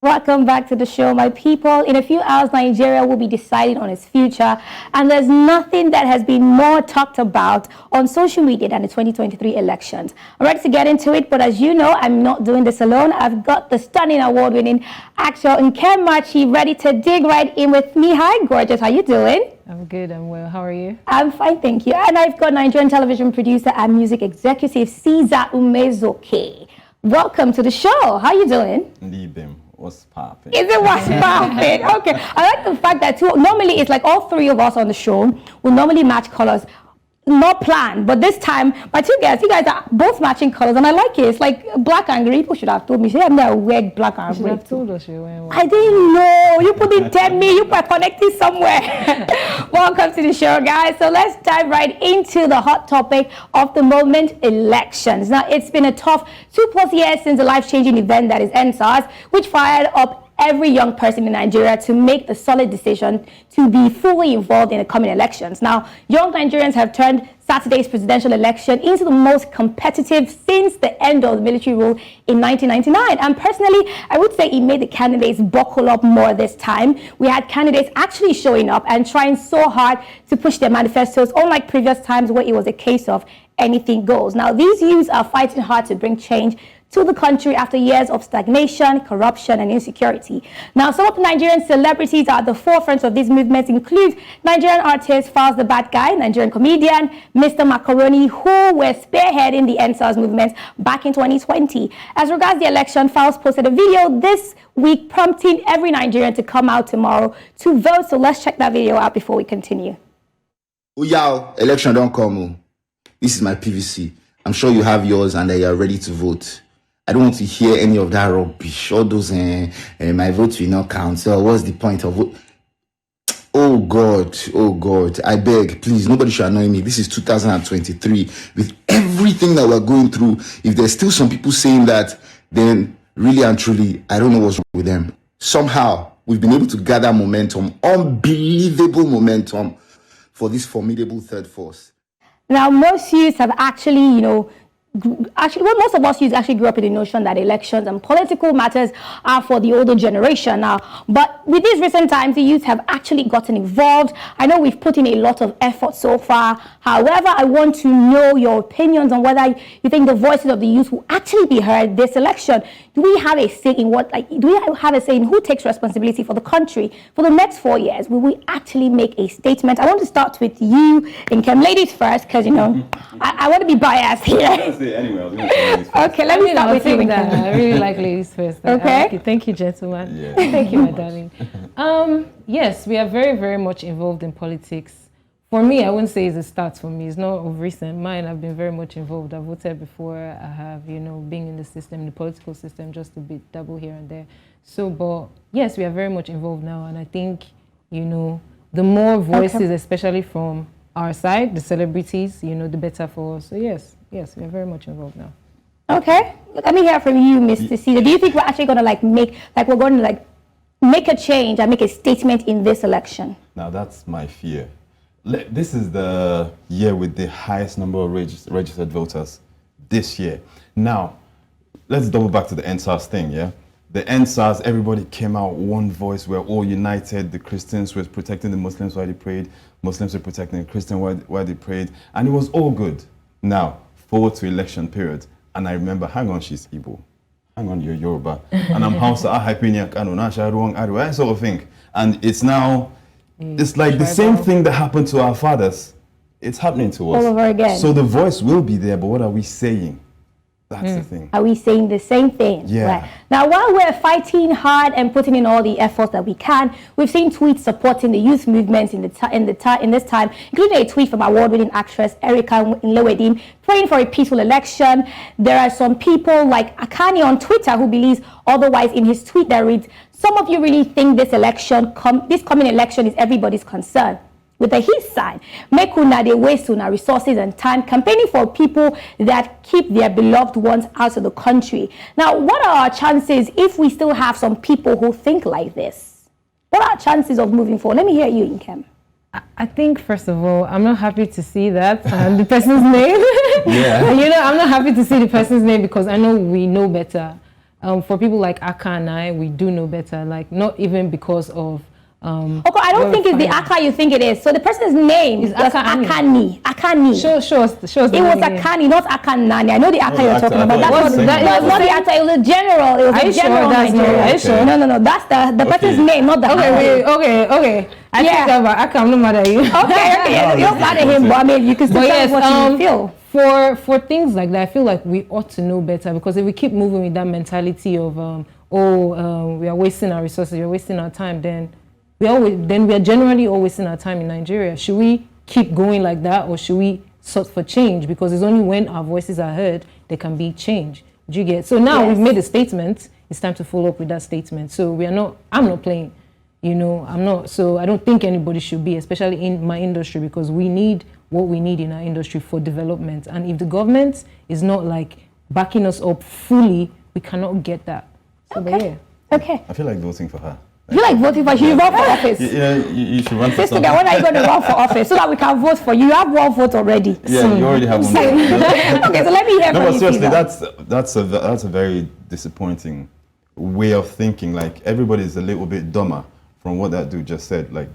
Welcome back to the show, my people. In a few hours, Nigeria will be deciding on its future, and there's nothing that has been more talked about on social media than the 2023 elections. I'm ready to get into it, but as you know, I'm not doing this alone. I've got the stunning award-winning actor Nkem Machi ready to dig right in with me. Hi, gorgeous. How you doing? I'm good, I'm well. How are you? I'm fine, thank you. And I've got Nigerian television producer and music executive Caesar Umezoke. Welcome to the show. How you doing? Libim. What's popping? Is it what's popping? Okay. I like the fact that normally it's like all three of us on the show will normally match colors. Not planned, but this time my two guests, you guys are both matching colors, and I like it. It's like black and green. People should have told me. I'm not wear black and green. You should have told us you were. I didn't know. You couldn't tell me. You were connected somewhere. Welcome to the show, guys. So let's dive right into the hot topic of the moment: elections. Now, it's been a tough 2+ years since the life-changing event that is NSAS, which fired up every young person in Nigeria to make the solid decision to be fully involved in the coming elections. Now, young Nigerians have turned Saturday's presidential election into the most competitive since the end of the military rule in 1999. And personally, I would say it made the candidates buckle up more this time. We had candidates actually showing up and trying so hard to push their manifestos, unlike previous times where it was a case of anything goes. Now, these youths are fighting hard to bring change to the country after years of stagnation, corruption, and insecurity. Now, some of the Nigerian celebrities are at the forefront of these movements include Nigerian artist Falz the Bad Guy, Nigerian comedian Mr. Macaroni, who were spearheading the NSAS movement back in 2020. As regards the election, Falz posted a video this week prompting every Nigerian to come out tomorrow to vote. So let's check that video out before we continue. Oh, yeah, election don't come. This is my PVC. I'm sure you have yours and that you are ready to vote. I don't want to hear any of that rubbish. All those, my vote will not count. So what's the point of vote? Oh God, I beg, please, nobody should annoy me. This is 2023. With everything that we're going through, if there's still some people saying that, then really and truly, I don't know what's wrong with them. Somehow, we've been able to gather momentum, unbelievable momentum for this formidable third force. Now, most youths have actually, most of us youths actually grew up in the notion that elections and political matters are for the older generation now. But with these recent times, the youth have actually gotten involved. I know we've put in a lot of effort so far. However, I want to know your opinions on whether you think the voices of the youth will actually be heard this election. Do we have a say in do we have a say in who takes responsibility for the country for the next 4 years? Will we actually make a statement? I want to start with you, Nkem. Ladies first, because, I want to be biased here. Anyway, I was going to say ladies first. Okay, let me start with you. I really like ladies first. Okay. Thank you, gentlemen. Yeah. Thank you, my darling. Yes, we are very, very much involved in politics. For me, I wouldn't say it's a start for me. It's not of recent. Mine, I've been very much involved. I've voted before. I have, been in the system, the political system, just a bit double here and there. So, but yes, we are very much involved now. And I think, the more voices, especially from our side, the celebrities, the better for us. So yes, we are very much involved now. Okay, let me hear from you, Mr. Caesar. Do you think we're actually going to make a change and make a statement in this election? Now, that's my fear. This is the year with the highest number of registered voters this year. Now, let's double back to the NSAS thing, yeah? The NSAS, everybody came out, one voice, we're all united. The Christians were protecting the Muslims while they prayed. Muslims were protecting the Christians while they prayed. And it was all good. Now, forward to election period. And I remember, hang on, she's Igbo. Hang on, you're Yoruba. And I'm Hausa, I sort of thing. And it's now, it's like the same thing that happened to our fathers. It's happening to us. All over again. So the voice will be there, but what are we saying? That's the thing. Are we saying the same thing? Yeah. Right. Now, while we're fighting hard and putting in all the efforts that we can, we've seen tweets supporting the youth movement in this time, including a tweet from award-winning actress Erica Nlewedin praying for a peaceful election. There are some people like Akani on Twitter who believes otherwise in his tweet that reads, "Some of you really think this coming election is everybody's concern." With a his sign, make una dey waste una resources and time campaigning for people that keep their beloved ones out of the country. Now, what are our chances if we still have some people who think like this? What are our chances of moving forward? Let me hear you, Nkem. I think, first of all, I'm not happy to see that, the person's name. Yeah. I'm not happy to see the person's name because I know we know better. For people like Aka and I, we do know better. Like, not even because of okay, I don't think it's the Aka you think it is. So the person's name is Akani. Show us the It was name. Akani, not Akanani. I know the Aka Oh, you're actor. talking I about. thought it was That was not the actor. It was a general. It was Are a you sure general that's not? Nigerian. Are you sure? No. That's the person's Okay. name, not the Okay, actor. okay. I Yeah. think about Aka. I'm not mad at you. Okay. You're mad at him, but I mean, you can still But tell yes, us what you feel. for things like that, I feel like we ought to know better, because if we keep moving with that mentality of we are wasting our resources, we are wasting our time, then we are generally all wasting our time in Nigeria. Should we keep going like that, or should we sort for change? Because it's only when our voices are heard there can be change. Do you get? So now Yes. we've made a statement. It's time to follow up with that statement. So I'm not playing. I'm not. So I don't think anybody should be, especially in my industry, because we need what we need in our industry for development. And if the government is not like backing us up fully, we cannot get that. So, but yeah. Okay. I feel like voting for her. You like voting for you run for office. You should run for Sister, something. when are you going to run for office so that we can vote for you? You have one vote already. Yeah, you already have one. Okay, so let me hear No, from but you. seriously, Siva. that's a very disappointing way of thinking. Like, everybody is a little bit dumber from what that dude just said. Like,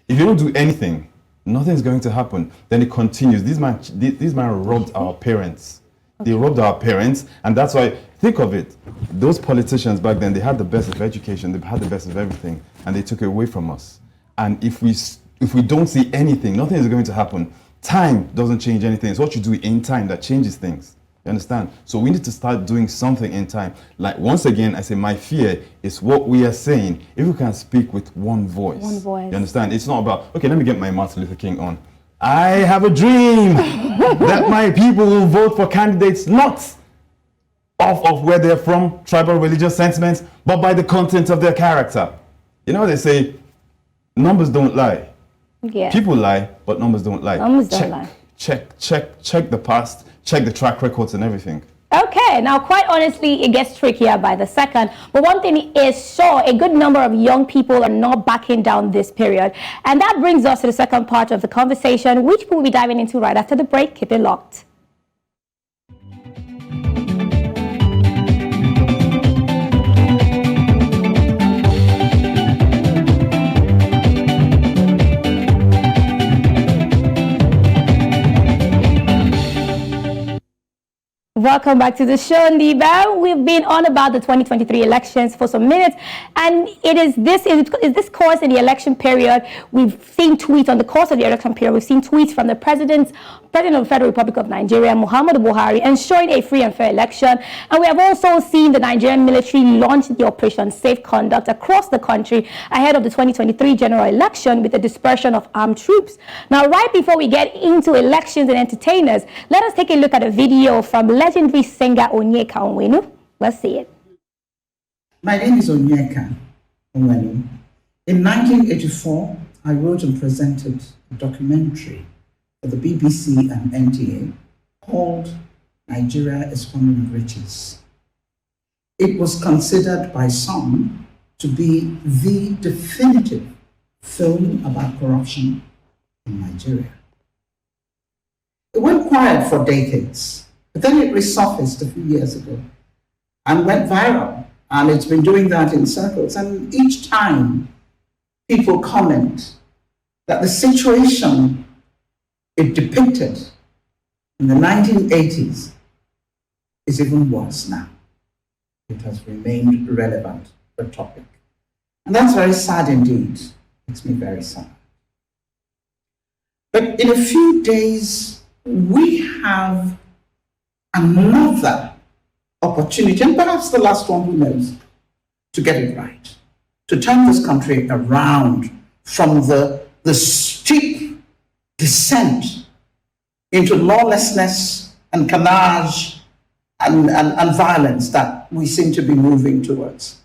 if you don't do anything, nothing's going to happen. Then it continues. These man robbed our parents. They robbed our parents, and that's why, think of it, those politicians back then, they had the best of education, they had the best of everything, and they took it away from us. And if we don't see anything, nothing is going to happen. Time doesn't change anything. It's what you do in time that changes things. You understand? So we need to start doing something in time. Like, once again, I say my fear is what we are saying. If we can speak with one voice. One voice. You understand? It's not about, okay, let me get my Martin Luther King on. I have a dream that my people will vote for candidates not off of where they're from, tribal religious sentiments, but by the content of their character. You know, they say numbers don't lie. Yeah. People lie, but numbers don't lie. Numbers don't lie. Check the past, check the track records and everything. Okay, now quite honestly, it gets trickier by the second. But one thing is sure, a good number of young people are not backing down this period. And that brings us to the second part of the conversation, which we'll be diving into right after the break. Keep it locked. Welcome back to the show, Ndiba. We've been on about the 2023 elections for some minutes, and it is this course in the election period. We've seen tweets on the course of the election period. We've seen tweets from the President of the Federal Republic of Nigeria, Muhammadu Buhari, ensuring a free and fair election. And we have also seen the Nigerian military launch the Operation Safe Conduct across the country ahead of the 2023 general election with the dispersion of armed troops. Now, right before we get into elections and entertainers, let us take a look at a video from legendary singer Onyeka Onwenu. Let's see it. My name is Onyeka Onwenu. In 1984, I wrote and presented a documentary for the BBC and NTA called Nigeria is Woman of Riches. It was considered by some to be the definitive film about corruption in Nigeria. It went quiet for decades, but then it resurfaced a few years ago and went viral. And it's been doing that in circles. And each time people comment that the situation it depicted in the 1980s is even worse now. It has remained relevant, the topic. And that's very sad indeed. Makes me very sad. But in a few days, we have another opportunity, and perhaps the last one, who knows, to get it right, to turn this country around from the steep descent into lawlessness and carnage and violence that we seem to be moving towards.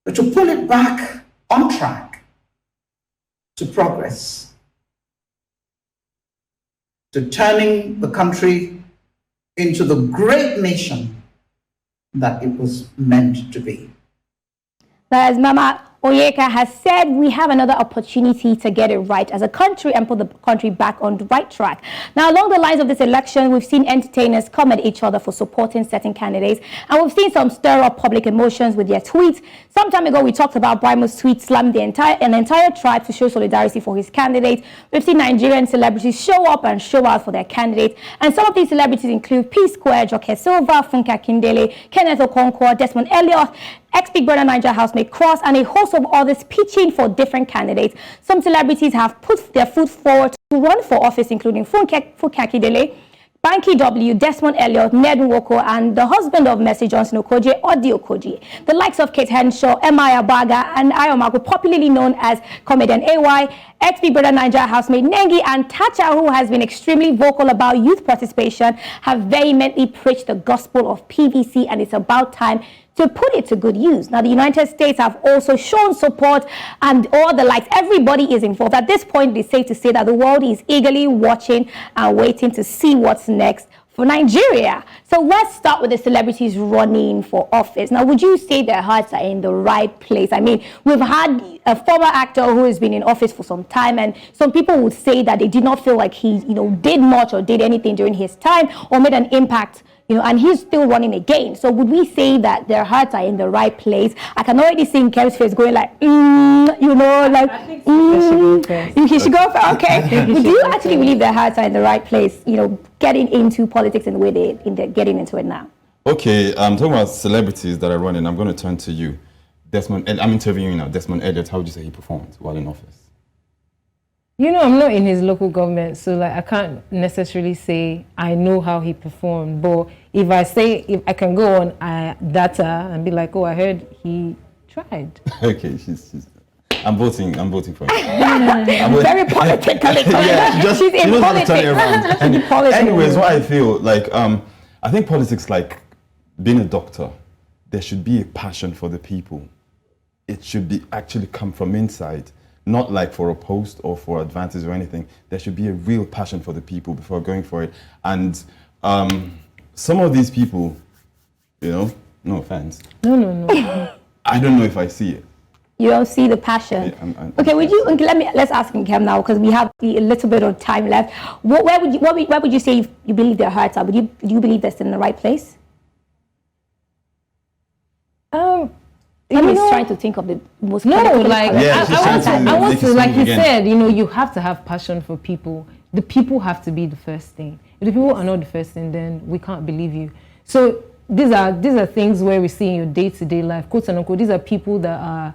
But to pull it back on track to progress, to turning the country into the great nation that it was meant to be. As Mama Onyeka has said we have another opportunity to get it right as a country and put the country back on the right track. Now, along the lines of this election, we've seen entertainers come at each other for supporting certain candidates, and we've seen some stir up public emotions with their tweets. Some time ago, we talked about Brimo's tweet slammed an entire tribe to show solidarity for his candidate. We've seen Nigerian celebrities show up and show out for their candidates, and some of these celebrities include P Square, Joke Silva, Funke Akindele, Kenneth Okonkwo, Desmond Elliott, ex-Big Brother Niger housemate Cross, and a host of others pitching for different candidates. Some celebrities have put their foot forward to run for office, including Funke Akindele, Banky W, Desmond Elliott, Ned Nwoko, and the husband of Mercy Johnson Okoje, Odi Okoje. The likes of Kate Henshaw, Emma Abaga, and Ayomago, popularly known as comedian AY, ex-Big Brother Niger housemate Nengi, and Tacha, who has been extremely vocal about youth participation, have vehemently preached the gospel of PVC, and it's about time to put it to good use. Now, the United States have also shown support and all the likes. Everybody is involved. At this point, it's safe to say that the world is eagerly watching and waiting to see what's next for Nigeria. So let's start with the celebrities running for office. Now, would you say their hearts are in the right place? I mean, we've had a former actor who has been in office for some time, and some people would say that they did not feel like he, did much or did anything during his time or made an impact, and he's still running again. So would we say that their hearts are in the right place? I can already see Kem's face going like, he should go for, okay. Would you actually believe their hearts are in the right place, getting into politics and the way they're getting into it now? Okay, I'm talking about celebrities that are running. I'm going to turn to you. Desmond, and I'm interviewing you now. Desmond Elliott, how would you say he performed while in office? I'm not in his local government, so I can't necessarily say I know how he performed. But if I can go on data and be like, oh, I heard he tried. Okay, I'm voting for him. Very politically. Yeah, she's in politics. Anyways, what I feel like, I think politics, like being a doctor, there should be a passion for the people. It should be actually come from inside. Not like for a post or for advantage or anything. There should be a real passion for the people before going for it. And some of these people, no offense. No. I don't know if I see it. You don't see the passion. Yeah, okay, let's ask him now, because we have a little bit of time left. Where would you say you believe their hearts are? Do you believe that's in the right place? I'm just trying to think of the most. No, I want to, like you said, you have to have passion for people. The people have to be the first thing. If the people are not the first thing, then we can't believe you. So these are things where we see in your day-to-day life, quote unquote. These are people that are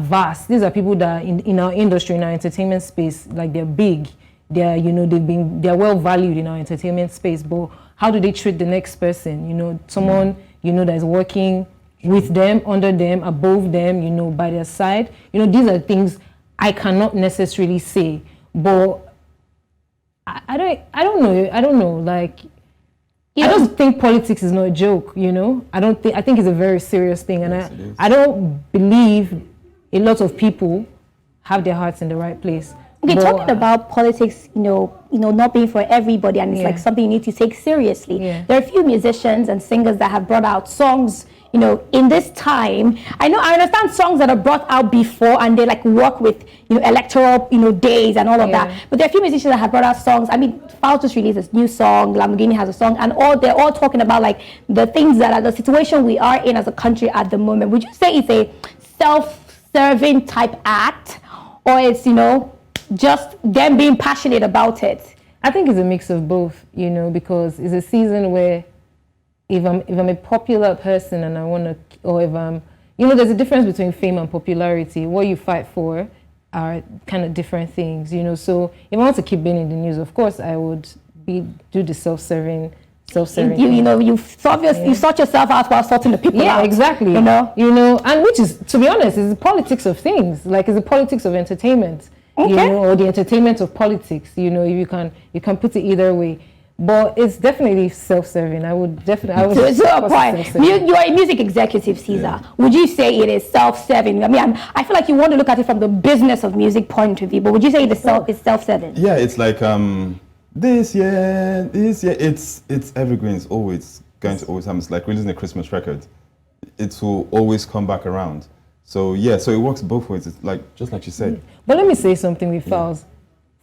vast. These are people that in our industry, in our entertainment space, like they're big. They're they're well valued in our entertainment space. But how do they treat the next person? Someone that is working with them, under them, above them, by their side. These are things I cannot necessarily say, but I don't know. Like, I don't think politics is not a joke, I think it's a very serious thing, and I don't believe a lot of people have their hearts in the right place. Okay, talking about politics, not being for everybody, and it's like something you need to take seriously. Yeah. There are a few musicians and singers that have brought out songs, in this time. I understand songs that are brought out before, and they work with, electoral, days and all of that. But there are a few musicians that have brought out songs. I mean, Foul just released a new song, Lamborghini has a song, and they're all talking about the things that are the situation we are in as a country at the moment. Would you say it's a self-serving type act, or it's, just them being passionate about it? I think it's a mix of both, because it's a season where if I'm a popular person and I want to, or if I'm, there's a difference between fame and popularity. What you fight for are kind of different things, So if I want to keep being in the news, of course I would do the self-serving. You sort yourself out while sorting the people out. Yeah, exactly. And which is, to be honest, is the politics of things. Like, it's the politics of entertainment. Okay. Or the entertainment of politics. You can put it either way. But it's definitely self-serving. I would. To a point. You're a music executive, Caesar. Yeah. Would you say it is self-serving? I mean, I feel like you want to look at it from the business of music point of view, but would you say it's self-serving? Yeah, it's like this year, it's evergreen. It's always going to always happen. It's like releasing a Christmas record. It will always come back around. So yeah, so it works both ways. It's like just like you said. But let me say something with Falz.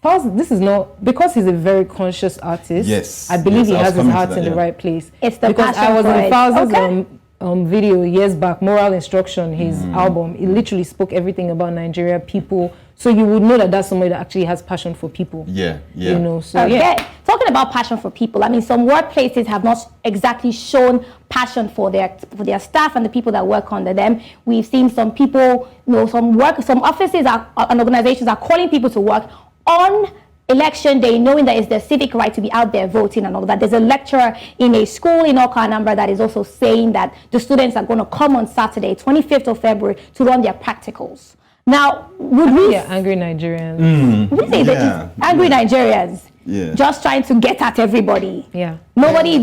Falz, this is not because he's a very conscious artist. Yes. I believe he I was has his coming to heart that, in the yeah. right place. It's the because passion I was for in it. Falz's Okay. Video years back, Moral Instruction, his album. It literally spoke everything about Nigeria, people. So you would know that that's somebody that actually has passion for people. Yeah, yeah. You know, so Okay. yeah. Talking about passion for people, I mean, some workplaces have not exactly shown passion for their staff and the people that work under them. We've seen some people, some offices and organizations are calling people to work on election day, knowing that it's their civic right to be out there voting and all that. There's a lecturer in a school in Okanambra that is also saying that the students are going to come on Saturday, 25th of February, to run their practicals. Now, would we... Yeah, angry Nigerians. We say that it's angry Nigerians, just trying to get at everybody. Yeah. Nobody's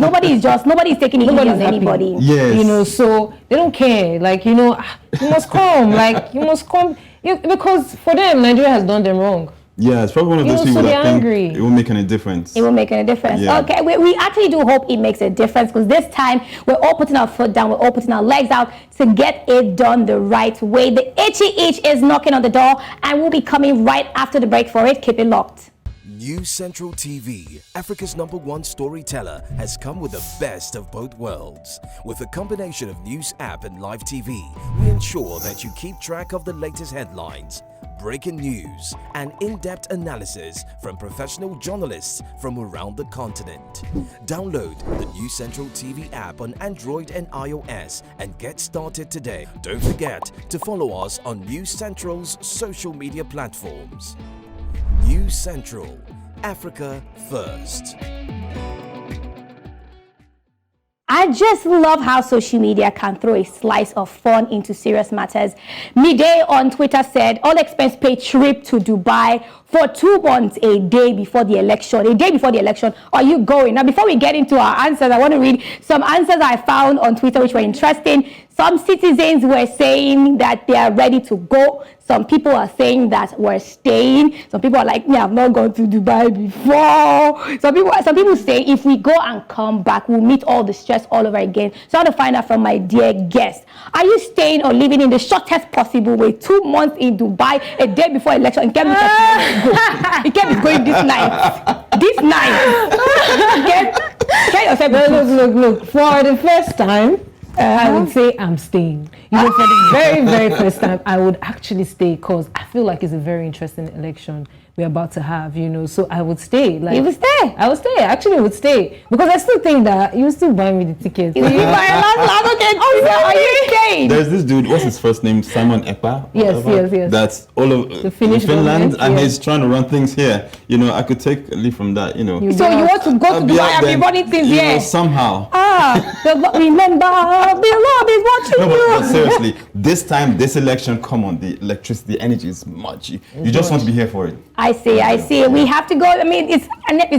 taking it easy on happy. anybody. Yes. You know, so they don't care. Like, you must come. Like, you must come. Because for them, Nigeria has done them wrong. Yeah, it's probably one of those people so that think angry. it won't make any difference. It will make any difference. Yeah. Okay, we actually do hope it makes a difference, because this time we're all putting our foot down, we're all putting our legs out to get it done the right way. The itchy itch is knocking on the door, and we'll be coming right after the break for it. Keep it locked. News Central TV, Africa's #1 storyteller, has come with the best of both worlds. With a combination of news app and live TV, we ensure that you keep track of the latest headlines, breaking news, and in-depth analysis from professional journalists from around the continent. Download the News Central TV app on Android and iOS and get started today. Don't forget to follow us on News Central's social media platforms. News Central, Africa First. I just love how social media can throw a slice of fun into serious matters. Midday on Twitter said, all expense paid trip to Dubai for 2 months a day before the election. A day before the election, are you going? Now, before we get into our answers, I want to read some answers I found on Twitter which were interesting. Some citizens were saying that they are ready to go. Some people are saying that we're staying. Some people are like, I've not gone to Dubai before. Some people say if we go and come back, we'll meet all the stress all over again. So I want to find out from my dear guest. Are you staying or living in the shortest possible way? 2 months in Dubai, a day before election, and Kevin is going this night. This night. Get yourself. Look. For the first time, I would say I'm staying. For the very, very first time, I would actually stay, because I feel like it's a very interesting election we're about to have, so I would stay. Like, You would stay? I would stay. I actually would stay, because I still think that you still buy me the tickets. You buy a lot of tickets. Are you staying? There's this dude, what's his first name? Simon Ekpa? Yes. That's all of The Finnish Finland, government, and yes. he's trying to run things here. I could take a leave from that, So you want to go to Dubai and be running things here? Somehow. Remember, the Lord is watching No, you. but seriously, this time, this election, come on, the electricity, the energy is much. You just want to be here for it. I see. We have to go. I mean, it's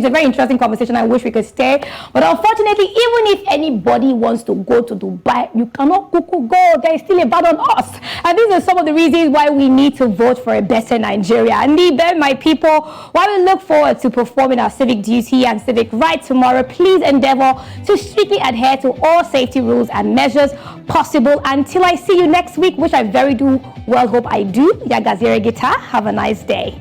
a very interesting conversation. I wish we could stay. But unfortunately, even if anybody wants to go to Dubai, you cannot go. There is still a ban on us. And these are some of the reasons why we need to vote for a better Nigeria. And then, my people, while we look forward to performing our civic duty and civic right tomorrow, please endeavor to strictly adhere to all safety rules and measures possible. Until I see you next week, which I very do well hope I do. Yagazere Guitar. Have a nice day.